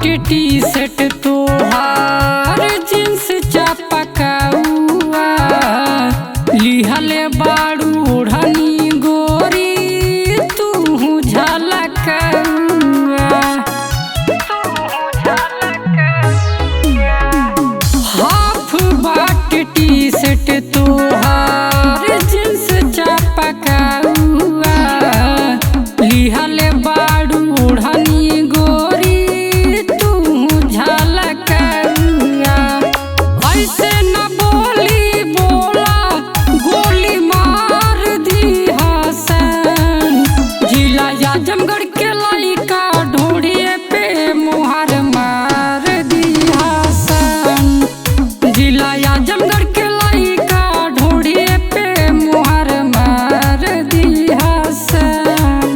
बाटे T shirt तोहार jeans चपकौआ लिहले बाड़ू ओढ़नी गोरी तू झलकौआ। हाफ बाटे टी शर्ट तोहार जींस चपकौआ लिहले बाड़ू ओढ़नी गोरी तू झलकौआ। ऐसे न बोली बोला गोली मार दी हसन जिला आजमगढ़ के लइका ढोड़िए पे मुहर मार दी हसन जिला आजमगढ़ के लइका ढोड़िए पे मुहर मार दी हसन।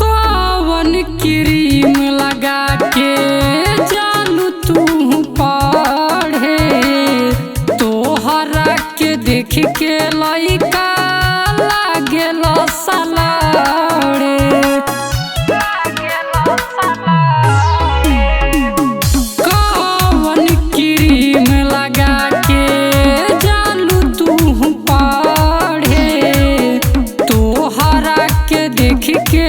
कौन क्रीम लगा के जालू तू पढ़े तोहरा के देख के लइका लागेल सलाड़े। कौन क्रीम लगा के जालू तू पढ़े तोहरा के देख के